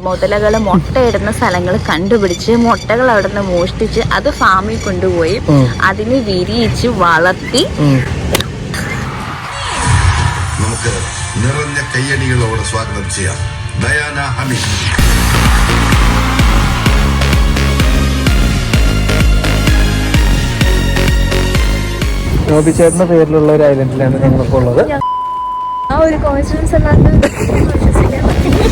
മുതലകൾ മുട്ടയിടുന്ന സ്ഥലങ്ങൾ കണ്ടുപിടിച്ച് മുട്ടകൾ അവിടെ നിന്ന് മോഷ്ടിച്ച് അത് ഫാമിൽ കൊണ്ടുപോയി അതിനെ വിരിയിച്ച് വളർത്തി നമുക്ക് നിറഞ്ഞ കയ്യടികളോടെ സ്വാഗതം ചെയ്യാം ഡയാന അമീൻ. നോബിച്ചേട്ടന്റെ പേരിലുള്ള ഒരു ഐലൻഡിലാണ് ഞങ്ങളിപ്പോൾ ഉള്ളത്. ആ ഒരു കോൺഫിഡൻസ് അല്ലാണ്ട് വിശ്വസിക്കാൻ പറ്റില്ല.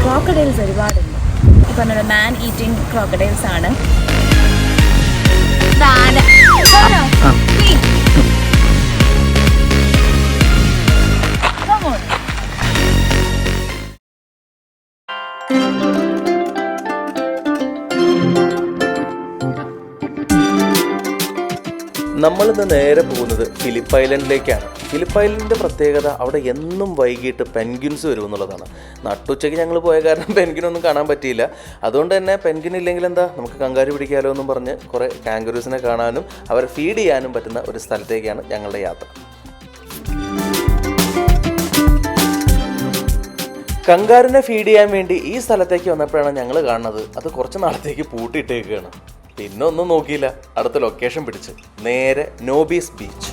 ക്രോക്കഡൈൽസ് ഒരുപാടുണ്ട്. ഈ പറഞ്ഞ മാൻ ഈറ്റിംഗ് ക്രോക്കഡൈൽസ് ആണ്. നമ്മളിന്ന് നേരെ പോകുന്നത് ഫിലിപ്പ് ഐലൻഡിലേക്കാണ്. ഫിലിപ്പ് ഐലൻഡിൻ്റെ പ്രത്യേകത അവിടെ എന്നും വൈകിട്ട് പെൻഗ്വിൻസ് വരും എന്നുള്ളതാണ്. നട്ടുച്ചയ്ക്ക് ഞങ്ങൾ പോയ കാരണം പെൻഗ്വിനൊന്നും കാണാൻ പറ്റിയില്ല. അതുകൊണ്ട് തന്നെ പെൻഗ്വിൻ ഇല്ലെങ്കിൽ എന്താ, നമുക്ക് കങ്കാരു പിടിക്കാമല്ലോ എന്നും പറഞ്ഞ് കുറേ കാങ്കറൂസിനെ കാണാനും അവരെ ഫീഡ് ചെയ്യാനും പറ്റുന്ന ഒരു സ്ഥലത്തേക്കാണ് ഞങ്ങളുടെ യാത്ര. കങ്കാരുവിനെ ഫീഡ് ചെയ്യാൻ വേണ്ടി ഈ സ്ഥലത്തേക്ക് വന്നപ്പോഴാണ് ഞങ്ങൾ കാണുന്നത് അത് കുറച്ച് നാളത്തേക്ക് പൂട്ടിയിട്ടേക്കുകയാണ്. പിന്നെ ഒന്നും നോക്കിയില്ല, അടുത്ത ലൊക്കേഷൻ പിടിച്ച് നേരെ നോബീസ് ബീച്ച്.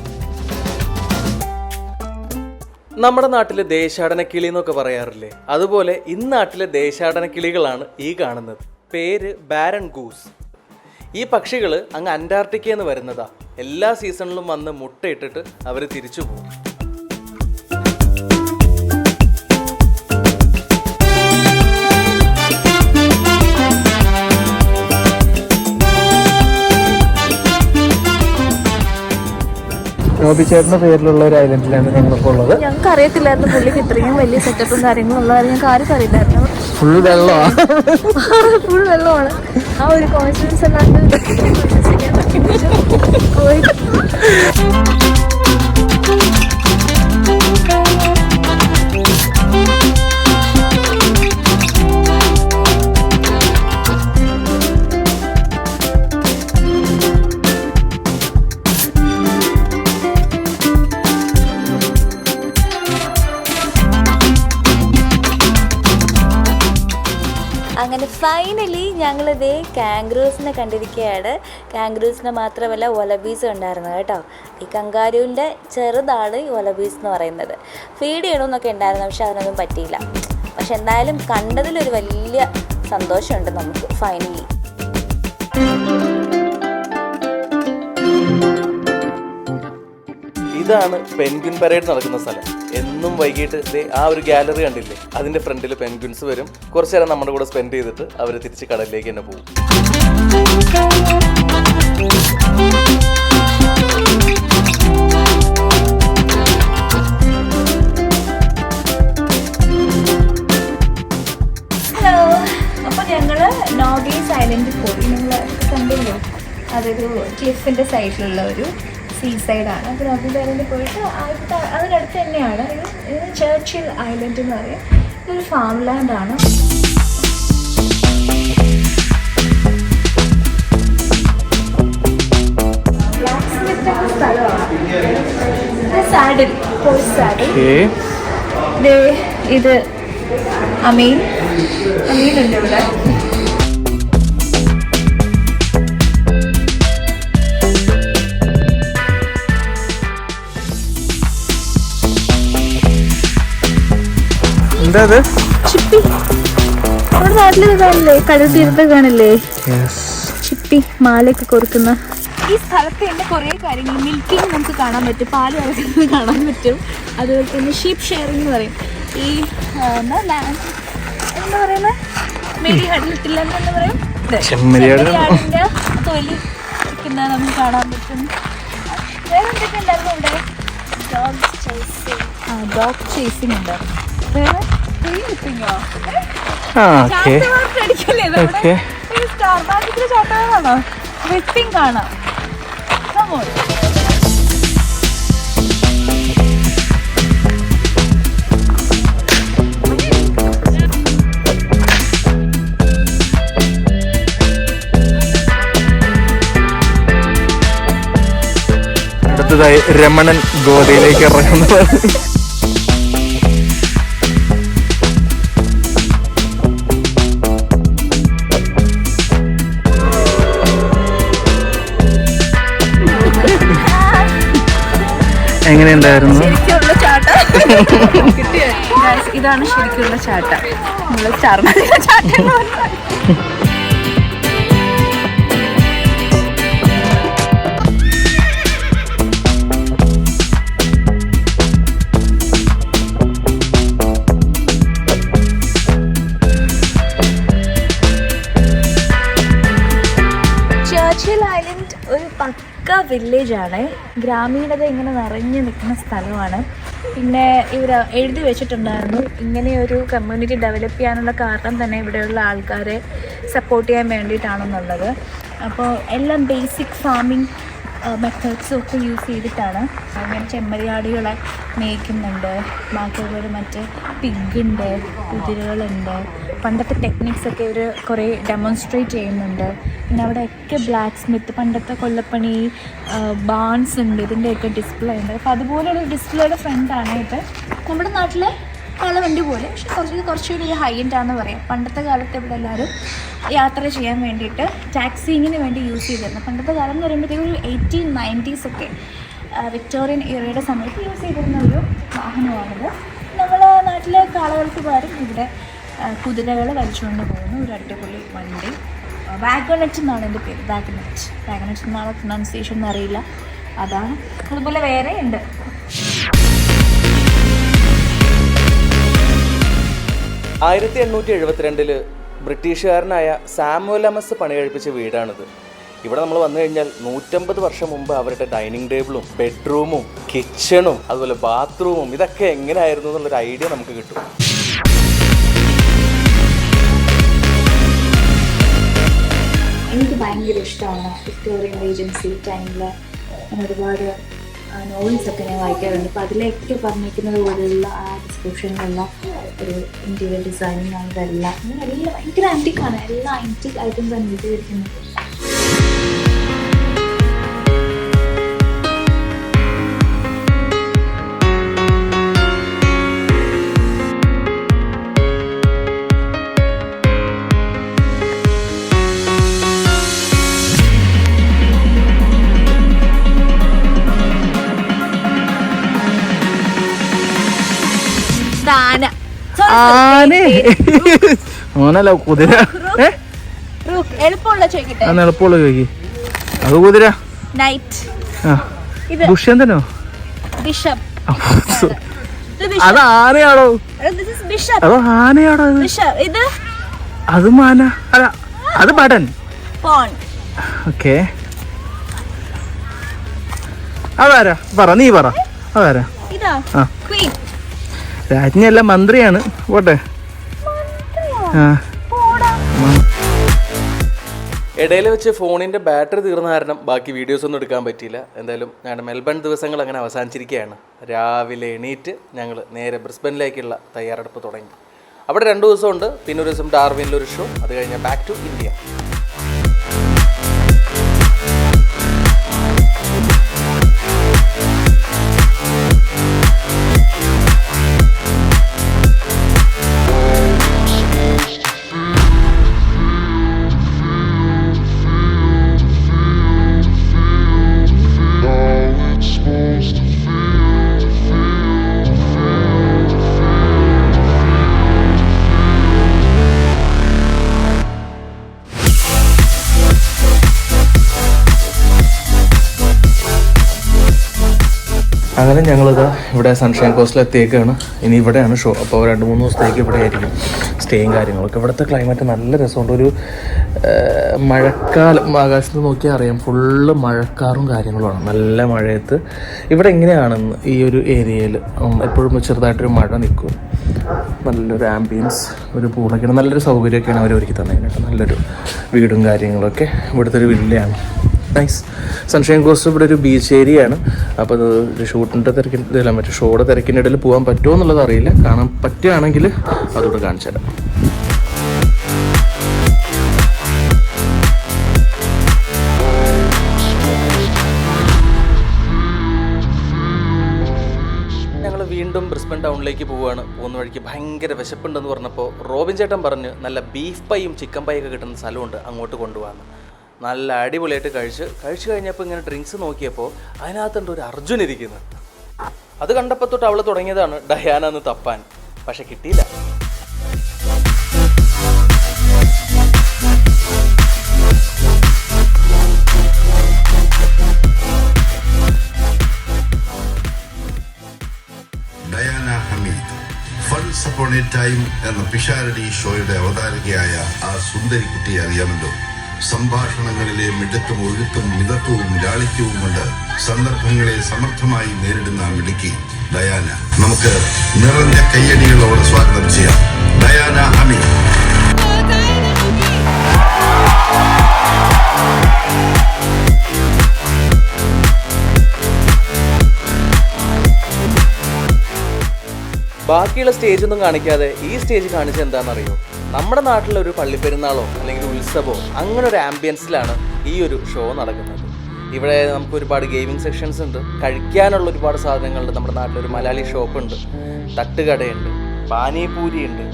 നമ്മുടെ നാട്ടിലെ ദേശാടന കിളി എന്നൊക്കെ പറയാറില്ലേ, അതുപോലെ ഇന്നാട്ടിലെ ദേശാടന കിളികളാണ് ഈ കാണുന്നത്. പേര് ബാരൺ ഗൂസ്. ഈ പക്ഷികൾ അങ്ങ് അന്റാർട്ടിക്കയിൽ നിന്ന് വരുന്നതാ. എല്ലാ സീസണിലും വന്ന് മുട്ടയിട്ടിട്ട് അവർ തിരിച്ചു പോകും. നോബിച്ചേട്ടന്റെ പേരിലുള്ള ഒരു ഐലൻഡിലാണ് ഞങ്ങളിപ്പോൾ ഉള്ളത്. ഞങ്ങൾക്ക് അറിയത്തില്ലായിരുന്നു പുള്ളിക്ക് ഇത്രയും വലിയ സെറ്റപ്പും കാര്യങ്ങളും ഉള്ളതായിരുന്നു. ഞങ്ങൾക്ക് ആർക്കും അറിയില്ലായിരുന്നു. ഫുൾ വെള്ളമാണ്. ആ ഒരു കോൺഫിഡൻസ് അല്ലാണ്ട് വിശ്വസിക്കാൻ പറ്റില്ല. അങ്ങനെ ഫൈനലി ഞങ്ങളിതേ കാംഗ്രൂസിനെ കണ്ടിരിക്കുകയാണ്. കാംഗ്രൂസിനെ മാത്രമല്ല വലബീസ് ഉണ്ടായിരുന്നത് കേട്ടോ. ഈ കങ്കാരുവിൻ്റെ ചെറുതാണ് ഈ വലബീസ് എന്ന് പറയുന്നത്. ഫീഡ് ചെയ്യണമെന്നൊക്കെ ഉണ്ടായിരുന്നു, പക്ഷെ അതിനൊന്നും പറ്റിയില്ല. പക്ഷെ എന്തായാലും കണ്ടതിലൊരു വലിയ സന്തോഷമുണ്ട് നമുക്ക് ഫൈനലി. ഇതാണ് പെൻഗ്വിൻ പരേഡ് നടക്കുന്ന സ്ഥലം. എന്നും വൈകിട്ട് ആ ഒരു ഗാലറി കണ്ടില്ലേ, അതിൻ്റെ ഫ്രണ്ടിൽ പെൻഗ്വിൻസ് വരും. കുറച്ച് നേരം നമ്മുടെ കൂടെ സ്പെൻഡ് ചെയ്തിട്ട് അവർ തിരിച്ച് കടലിലേക്ക് തന്നെ പോകും. ഹലോ, അപ്പോൾ ഞങ്ങൾ നോബീസ് ഐലൻഡിൽ പോയി. നിങ്ങൾ കണ്ടില്ലേ, അതൊരു ക്ലിഫിൻ്റെ സൈഡിലുള്ള ഒരു സീ സൈഡാണ്. അപ്പോൾ നോബീസ് ഐലൻഡിൽ പോയിട്ട് അതിനടുത്ത് തന്നെയാണ് ഇത് ചർച്ചിൽ ഐലൻഡ് എന്ന് പറയും. ഇതൊരു ഫാം ലാൻഡാണ്. ബ്ലാക്ക് സ്മിത്ത് എന്ന സ്ഥലമാണ്. ഇത് സാഡിൽ, ഹോഴ്സ് സാഡിൽ. ഇത് അമീനുണ്ട് ഇവിടെ. എന്താ ചിപ്പി, നമ്മുടെ നാട്ടിൽ കാണില്ലേ, കടൽ തീരത്ത് കാണില്ലേ ചിപ്പി, മാലയൊക്കെ കൊടുക്കുന്ന. ഈ സ്ഥലത്ത് തന്നെ കുറേ കാര്യങ്ങൾ, മിൽക്കിങ് നമുക്ക് കാണാൻ പറ്റും, പാല് കറക്കുന്നത് കാണാൻ പറ്റും. അതുപോലെ തന്നെ ഷീപ്പ് ഷെയറിങ് എന്ന് പറയും. ഈ എന്താ പറയുന്നത്, മെരി ഹഡിലിട്ടില്ല എന്ന് പറയും. ചെമ്മരിയാടിൻ്റെ തൊലി ഇരിക്കുന്ന നമുക്ക് കാണാൻ പറ്റും. വേറെ എന്തൊക്കെ ഉണ്ടായിരുന്നു ഇവിടെ? ഡോഗ് ചേസിങ് ഉണ്ടായിരുന്നു. വേറെ സ്റ്റാർബാക്കിലെ ചോട്ടകളാണോ? വിപ്പിംഗ് കാണാം. അടുത്തതായി രമണൻ ഗോതയിലേക്ക് ഇറങ്ങുന്നതാണ്. എങ്ങനെയുണ്ടായിരുന്നു? ശരിക്കുള്ള ചാട്ടം. ഇതാണ് ശരിക്കുള്ള ചാട്ടം. നമ്മള് ചർമ്മ ചാട്ടം. ചർച്ചിൽ ഐലൻഡ് ഒരു പക്ക വില്ലേജാണ്. ഗ്രാമീണത ഇങ്ങനെ നിറഞ്ഞു നിൽക്കുന്ന സ്ഥലമാണ്. പിന്നെ ഇവർ എഴുതി വെച്ചിട്ടുണ്ടായിരുന്നു ഇങ്ങനെ ഒരു കമ്മ്യൂണിറ്റി ഡെവലപ്പ് ചെയ്യാനുള്ള കാരണം തന്നെ ഇവിടെയുള്ള ആൾക്കാരെ സപ്പോർട്ട് ചെയ്യാൻ വേണ്ടിയിട്ടാണെന്നുള്ളത്. അപ്പോൾ എല്ലാം ബേസിക് ഫാമിംഗ് മെത്തേഡ്സും ഒക്കെ യൂസ് ചെയ്തിട്ടാണ്. അങ്ങനെ ചെമ്മരിയാടുകളെ മേയ്ക്കുന്നുണ്ട്, ബാക്കിയുള്ളവർ മറ്റ് പിഗുണ്ട്, കുതിരകളുണ്ട്. പണ്ടത്തെ ടെക്നിക്സൊക്കെ ഇവർ കുറേ ഡെമോൺസ്ട്രേറ്റ് ചെയ്യുന്നുണ്ട്. പിന്നെ അവിടെയൊക്കെ ബ്ലാക്ക് സ്മിത്ത്, പണ്ടത്തെ കൊല്ലപ്പണി, ബാൺസ് ഉണ്ട്, ഇതിൻ്റെയൊക്കെ ഡിസ്പ്ലേ ഉണ്ട്. അപ്പോൾ അതുപോലെയുള്ള ഡിസ്പ്ലേയുടെ ഫ്രണ്ടാണ് ഇത്. നമ്മുടെ നാട്ടിലെ കാളവണ്ടി പോലെ, പക്ഷെ കുറച്ചുകൂടി ഹൈ എൻഡാണെന്ന് പറയാം. പണ്ടത്തെ കാലത്ത് ഇവിടെ എല്ലാവരും യാത്ര ചെയ്യാൻ വേണ്ടിയിട്ട് ടാക്സിങ്ങിന് വേണ്ടി യൂസ് ചെയ്തിരുന്നു. പണ്ടത്തെ കാലം എന്ന് പറയുമ്പോഴത്തേക്കും ഒരു 1890s ഒക്കെ വിക്ടോറിയൻ ഏറിയയുടെ സമയത്ത് യൂസ് ചെയ്തിരുന്ന ഒരു വാഹനമാണിത്. നമ്മളെ നാട്ടിലെ കാളകൾക്ക് പകരം ഇവിടെ കുതിരകൾ വലിച്ചുകൊണ്ട് പോകുന്ന ഒരു അടിപൊളി വണ്ടി. വാഗണറ്റ് എന്നാണ് എൻ്റെ പേര്. വാഗണറ്റ് എന്നാണ് പ്രൊനൗൺസിയേഷൻ എന്നറിയില്ല, അതാണ്. അതുപോലെ വേറെ ഉണ്ട്. 1872 ബ്രിട്ടീഷുകാരനായ സാമുവൽ എമസ് പണി കഴിപ്പിച്ച വീടാണിത്. ഇവിടെ നമ്മൾ വന്നു കഴിഞ്ഞാൽ 150 വർഷം മുമ്പ് അവരുടെ ഡൈനിങ് ടേബിളും ബെഡ്റൂമും കിച്ചണും അതുപോലെ ബാത്റൂമും ഇതൊക്കെ എങ്ങനെയായിരുന്നു എന്നുള്ളൊരു ഐഡിയ നമുക്ക് കിട്ടും. എനിക്ക് ഭയങ്കര ഇഷ്ടമാണ് വിക്ടോറിയൻ റീജൻസി ടൈമിൽ. ഞാൻ ഒരുപാട് നോവൽസൊക്കെ ഞാൻ വായിക്കാറുണ്ട്. അപ്പോൾ അതിലേക്ക് പറഞ്ഞിരിക്കുന്നത് പോലെയുള്ള ആ ഡിസ്ക്രിപ്ഷനിലുള്ള ഒരു ഇൻറ്റീരിയർ ഡിസൈനിങ് ആണ് ഇതെല്ലാം. എല്ലാം ഭയങ്കര ആൻറ്റിക്കാണ്. എല്ലാ ആൻറ്റിക് ഐറ്റംസാണ് എഴുതിയിരിക്കുന്നത്. ഓനല്ല കുതിര. എളുപ്പമുള്ള ചോദിക്കട്ടെ? എളുപ്പമുള്ള ചോദിക്കും. അത് കുതിര. ദുഷ്യന്തനോ? അത് ആനയാണോ? അതോ ആനയാണോ? അത് മാന. അല്ല, അത് ബടൻ. ഓക്കെ, അതാരാ? പറ, നീ പറ. അതാരാ? രാജ്ഞിയല്ല, മന്ത്രിയാണ്. പോട്ടെ. ഇടയിൽ വെച്ച് ഫോണിൻ്റെ ബാറ്ററി തീർന്ന കാരണം ബാക്കി വീഡിയോസ് ഒന്നും എടുക്കാൻ പറ്റിയില്ല. എന്തായാലും ഞങ്ങളുടെ മെൽബൺ ദിവസങ്ങൾ അങ്ങനെ അവസാനിച്ചിരിക്കുകയാണ്. രാവിലെ എണീറ്റ് ഞങ്ങൾ നേരെ ബ്രിസ്ബനിലേക്കുള്ള തയ്യാറെടുപ്പ് തുടങ്ങി. അവിടെ 2 ദിവസമുണ്ട്. പിന്നെ ഒരു ദിവസം ഡാർവിനിലൊരു ഷോ, അത് കഴിഞ്ഞാൽ ബാക്ക് ടു ഇന്ത്യ. അങ്ങനെ ഞങ്ങളിത് ഇവിടെ സൺഷൈൻ കോസ്റ്റിലെത്തിയേക്കാണ്. ഇനി ഇവിടെയാണ് ഷോ. അപ്പോൾ 2-3 ദിവസത്തേക്ക് ഇവിടെ ആയിരിക്കും സ്റ്റേയും കാര്യങ്ങളൊക്കെ. ഇവിടുത്തെ ക്ലൈമറ്റ് നല്ല രസമുണ്ട്. ഒരു മഴക്കാലം, ആകാശത്ത് നോക്കിയാൽ അറിയാം, ഫുള്ള് മഴക്കാറും കാര്യങ്ങളുമാണ്. നല്ല മഴയത്ത് ഇവിടെ എങ്ങനെയാണെന്ന് ഈ ഒരു ഏരിയയിൽ എപ്പോഴും ചെറുതായിട്ടൊരു മഴ നിൽക്കും. നല്ലൊരു ആംബിയൻസ്, ഒരു പൂളൊക്കെയാണ്, നല്ലൊരു സൗകര്യമൊക്കെയാണ് അവർ ഒരുക്കി തന്നേക്കുന്നത്. നല്ലൊരു വീടും കാര്യങ്ങളൊക്കെ. ഇവിടുത്തെ ഒരു വില്ലയാണ്. നൈസ്. സൺഷൈൻ കോസ്റ്റ് ഇവിടെ ഒരു ബീച്ച് ഏരിയയാണ്. അപ്പോൾ അത് ഷൂട്ടിൻ്റെ തിരക്കിൻ്റെ മറ്റേ ഷോയുടെ തിരക്കിൻ്റെ ഇടയിൽ പോകാൻ പറ്റുമോ എന്നുള്ളത് അറിയില്ല. കാണാൻ പറ്റുകയാണെങ്കിൽ അതോടെ കാണിച്ചു തരാം. വീണ്ടും ബ്രിസ്ബൻ ടൗണിലേക്ക് പോകുന്ന വഴിക്ക് ഭയങ്കര വിശപ്പുണ്ടെന്ന് പറഞ്ഞപ്പോൾ റോബിൻ ചേട്ടൻ പറഞ്ഞ് നല്ല ബീഫ് പൈയും ചിക്കൻ പൈയൊക്കെ കിട്ടുന്ന സ്ഥലമുണ്ട്, അങ്ങോട്ട് കൊണ്ടുപോകാമെന്ന്. നല്ല അടിപൊളിയായിട്ട് കഴിച്ചു കഴിഞ്ഞപ്പോൾ ഇങ്ങനെ ഡ്രിങ്ക്സ് നോക്കിയപ്പോൾ അതിനകത്തുണ്ട് ഒരു അർജുൻ ഇരിക്കുന്നത്. അത് കണ്ടപ്പോൾ തൊട്ട് അവൾ തുടങ്ങിയതാണ് ഡയാന എന്ന് തപ്പാൻ, പക്ഷെ കിട്ടിയില്ല. Dayana Hameed funs upon a time എന്ന പിഷാരടി ഷോയുടെ അവതാരകയായ ആ സുന്ദരി കുട്ടിയെ അറിയാമല്ലോ. സംഭാഷണങ്ങളിലെ മിടുക്കും ഒഴുക്കും മിതത്വവും ലാളിത്യവും കൊണ്ട് സന്ദർഭങ്ങളെ സമർത്ഥമായി നേരിടുന്ന മിടുക്കി ഡയാന. നമുക്ക് നിറഞ്ഞ കയ്യടികളോടെ സ്വാഗതം ചെയ്യാം ഡയാന ഹമീദ്. ബാക്കിയുള്ള സ്റ്റേജൊന്നും കാണിക്കാതെ ഈ സ്റ്റേജ് കാണിച്ചത് എന്താണെന്നറിയോ? നമ്മുടെ നാട്ടിലൊരു പള്ളിപ്പെരുന്നാളോ അല്ലെങ്കിൽ ഉത്സവമോ അങ്ങനെ ഒരു ആംബിയൻസിലാണ് ഈ ഒരു ഷോ നടക്കുന്നത്. ഇവിടെ നമുക്ക് ഒരുപാട് ഗെയിമിംഗ് സെക്ഷൻസ് ഉണ്ട്, കഴിക്കാനുള്ള ഒരുപാട് സാധനങ്ങളുണ്ട്. നമ്മുടെ നാട്ടിലൊരു മലയാളി ഷോപ്പുണ്ട്, തട്ടുകടയുണ്ട്, പാനിപൂരി ഉണ്ട്.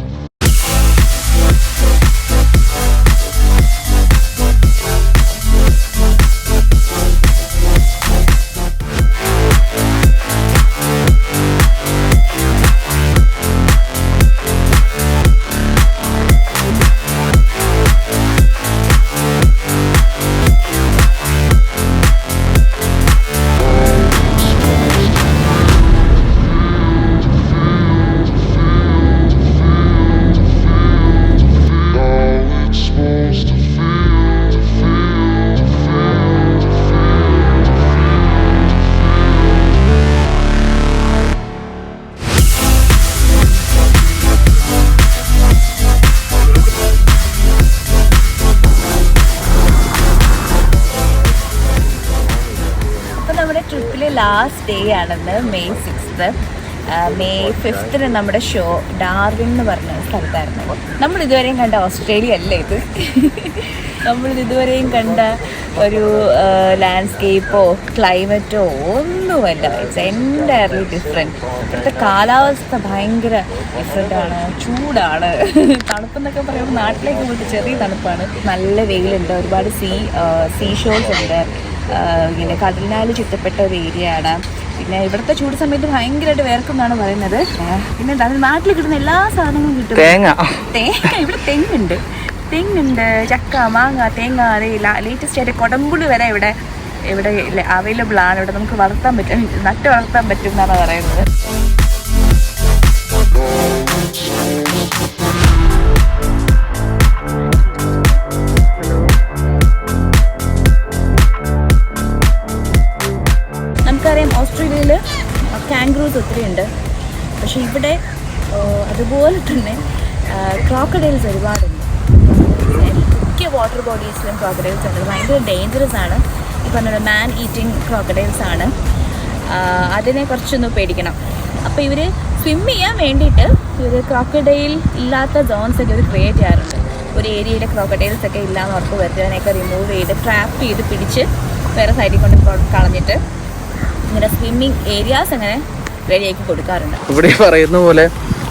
ലാസ്റ്റ് ഡേ ആണെന്ന് മെയ് 6th. മെയ് 5th നമ്മുടെ ഷോ ഡാർവിൻ എന്ന് പറഞ്ഞ സ്ഥലത്തായിരുന്നു. നമ്മൾ ഇതുവരെയും കണ്ട ഓസ്ട്രേലിയ അല്ലേ ഇത്. നമ്മളിതുവരെയും കണ്ട ഒരു ലാൻഡ്സ്കേപ്പോ ക്ലൈമറ്റോ ഒന്നുമല്ല. It's entirely different. ഇവിടുത്തെ കാലാവസ്ഥ ഭയങ്കര ഡിഫറെൻ്റാണ്, ചൂടാണ്. തണുപ്പെന്നൊക്കെ പറയുമ്പോൾ നാട്ടിലേക്ക് പോയിട്ട് ചെറിയ തണുപ്പാണ്. നല്ല വെയിലുണ്ട്, ഒരുപാട് സീ ഷോസ് ഉണ്ട്, ഇങ്ങനെ കടലിനാൽ ചുറ്റപ്പെട്ട ഒരു ഏരിയ ആണ്. പിന്നെ ഇവിടുത്തെ ചൂട് സമയത്ത് ഭയങ്കരമായിട്ട് വേർക്കുമെന്നാണ് പറയുന്നത്. പിന്നെ നാട്ടിൽ കിട്ടുന്ന എല്ലാ സാധനങ്ങളും കിട്ടും. തേങ്ങ ഇവിടെ തെങ്ങുണ്ട്, ചക്ക, മാങ്ങ, തേങ്ങ, അതേ ലേറ്റസ്റ്റ് ആയിട്ട് കൊടമ്പുളി വരെ ഇവിടെ അവൈലബിൾ ആണ്. ഇവിടെ നമുക്ക് വളർത്താൻ പറ്റും, നട്ട് വളർത്താൻ പറ്റും എന്നാണ് പറയുന്നത്. നമുക്കറിയാം ഓസ്ട്രേലിയയിൽ കാംഗ്രൂസ് ഒത്തിരി ഉണ്ട്, പക്ഷേ ഇവിടെ അതുപോലെ തന്നെ ക്രോക്കഡൈൽസ് ഒരുപാടുണ്ട്. മിക്ക വാട്ടർ ബോഡീസിലും ക്രോക്കഡൈൽസ് ഉണ്ട്. ഭയങ്കര ഡേഞ്ചറസ് ആണ്. ഈ പറഞ്ഞ മാൻ ഈറ്റിംഗ് ക്രോക്കഡൈൽസ് ആണ്. അതിനെ കുറച്ചൊന്ന് പേടിക്കണം. അപ്പോൾ ഇവർ സ്വിം ചെയ്യാൻ വേണ്ടിയിട്ട് ഇവർ ക്രോക്കഡൈൽ ഇല്ലാത്ത സോൺസൊക്കെ ഇവർ ക്രിയേറ്റ് ചെയ്യാറുണ്ട്. ഒരു ഏരിയയിലെ ക്രോക്കഡൈൽസ് ഒക്കെ ഇല്ലയെന്ന് ഉറപ്പ് വരുത്തി അതിനെയൊക്കെ റിമൂവ് ചെയ്ത് ട്രാപ്പ് ചെയ്ത് പിടിച്ച് വേറെ സൈഡിൽ കൊണ്ട് കളഞ്ഞിട്ട് ഇങ്ങനെ സ്വിമ്മിങ് ഏരിയാസ് അങ്ങനെ റെഡിയാക്കി കൊടുക്കാറുണ്ട്. ഇവിടെ പറയുന്ന പോലെ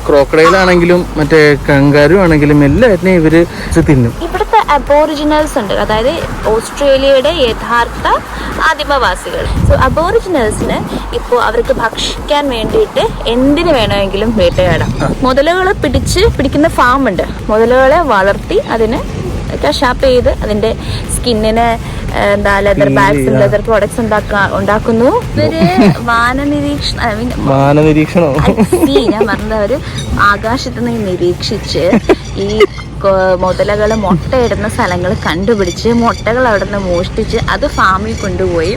ക്രോക്കഡൈൽ ആണെങ്കിലും മറ്റേ കങ്കാരു ആണെങ്കിലും എല്ലാത്തിനെയും ഇവര് തിന്നും. ഇവിടുത്തെ അബോറിജിനൽസ് ഉണ്ട്, അതായത് ഓസ്ട്രേലിയയുടെ യഥാർത്ഥ ആദിമവാസികൾ. സോ അബോറിജിനൽസിന് ഇപ്പോൾ അവർക്ക് ഭക്ഷിക്കാൻ വേണ്ടിയിട്ട് എന്തിനു വേണമെങ്കിലും വേട്ടയാടാം. മുതലുകളെ പിടിക്കുന്ന ഫാം ഉണ്ട്. മുതലുകളെ വളർത്തി അതിന് ഷാപ്പ് ചെയ്ത് അതിന്റെ സ്കിന്നിന് ലെതർ ബാഗ്സ്, ലെതർ പ്രോഡക്ട്സ് ഉണ്ടാക്കുന്നു. ഇവര് മാനനിരീക്ഷണം ഞാൻ പറഞ്ഞത് അവര് ആകാശത്ത് നിന്ന് നിരീക്ഷിച്ച് ഈ മുതലകള് മുട്ടയിടുന്ന സ്ഥലങ്ങൾ കണ്ടുപിടിച്ച് മുട്ടകൾ അവിടെ നിന്ന് മോഷ്ടിച്ച് അത് ഫാമിൽ കൊണ്ടുപോയി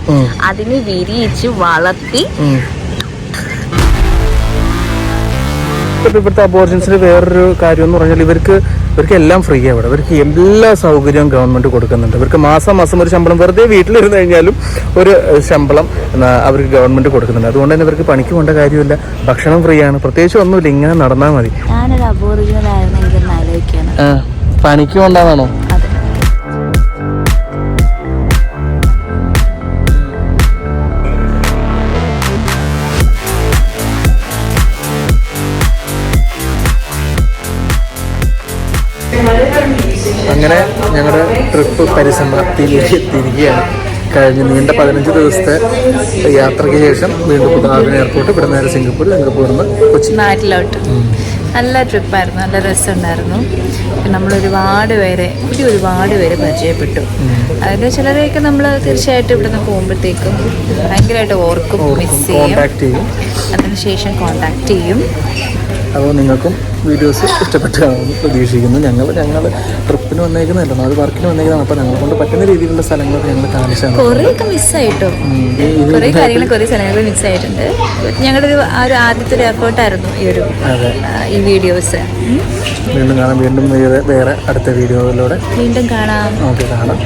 അതിനെ വിരിയിച്ച് വളർത്തി. ഇവിടുത്തെ അബോർജൻസിന് വേറൊരു കാര്യം എന്ന് പറഞ്ഞാൽ ഇവർക്ക് എല്ലാം ഫ്രീ ആണ്. ഇവിടെ ഇവർക്ക് എല്ലാ സൗകര്യവും ഗവൺമെന്റ് കൊടുക്കുന്നുണ്ട്. ഇവർക്ക് മാസം ഒരു ശമ്പളം, വെറുതെ വീട്ടിലിരുന്ന് കഴിഞ്ഞാലും ഒരു ശമ്പളം അവർക്ക് ഗവൺമെന്റ് കൊടുക്കുന്നുണ്ട്. അതുകൊണ്ട് തന്നെ ഇവർക്ക് പണിക്ക് പോകേണ്ട കാര്യമില്ല, ഭക്ഷണം ഫ്രീ ആണ്, പ്രത്യേകിച്ച് ഒന്നുമില്ല, ഇങ്ങനെ നടന്നാൽ മതി. ഞാനൊരു അബോറിജിനൽ ആയിരുന്നെങ്കിൽ ആലോചിക്കുകയാണ്, പണിക്ക് പോകണ്ടാണോ? ട്രിപ്പ് പരിസമാപ്തിയിലേക്ക് എത്തിയിരിക്കുകയാണ്. കഴിഞ്ഞ് നീണ്ട 15 ദിവസത്തെ യാത്രയ്ക്ക് ശേഷം വീണ്ടും പുതാവിന് എയർപോർട്ട്, ഇവിടെ നേരെ സിംഗപ്പൂരിൽ നിന്ന് കൊച്ചി നാട്ടിലോട്ട്. നല്ല ട്രിപ്പായിരുന്നു, നല്ല രസമുണ്ടായിരുന്നു. നമ്മൾ ഒരുപാട് പേരെ പരിചയപ്പെട്ടു. അതിൽ ചിലരെയൊക്കെ നമ്മൾ തീർച്ചയായിട്ടും ഇവിടെ നിന്ന് പോകുമ്പോഴത്തേക്കും ഭയങ്കരമായിട്ട് ഓർക്കും, മിസ് ചെയ്യും, അതിനുശേഷം കോണ്ടാക്ട് ചെയ്യും. അപ്പോൾ നിങ്ങൾക്കും വീഡിയോസ് ഇഷ്ടപ്പെട്ട് കാണുമെന്ന് പ്രതീക്ഷിക്കുന്നു. ഞങ്ങൾ ട്രിപ്പിന് വന്നേക്കുന്നതല്ലോ, അത് വർക്കിന് വന്നേക്കുന്നതാണ്. അപ്പോൾ ഞങ്ങളെ കൊണ്ട് പറ്റുന്ന രീതിയിലുള്ള സ്ഥലങ്ങളൊക്കെ ഞങ്ങൾ കാണിച്ചാണ്. കുറേയൊക്കെ മിസ്സായിട്ടോ, കുറേ കാര്യങ്ങൾ, കുറേ സ്ഥലങ്ങൾ മിസ്സായിട്ടുണ്ട്. ഞങ്ങളുടെ ഒരു ആദ്യത്തെ ഒരു എഫേർട്ടായിരുന്നു ഈ വീഡിയോസ്. വീണ്ടും കാണാം, വീണ്ടും വേറെ അടുത്ത വീഡിയോയിലൂടെ വീണ്ടും കാണാം. ഓക്കെ, കാണാം.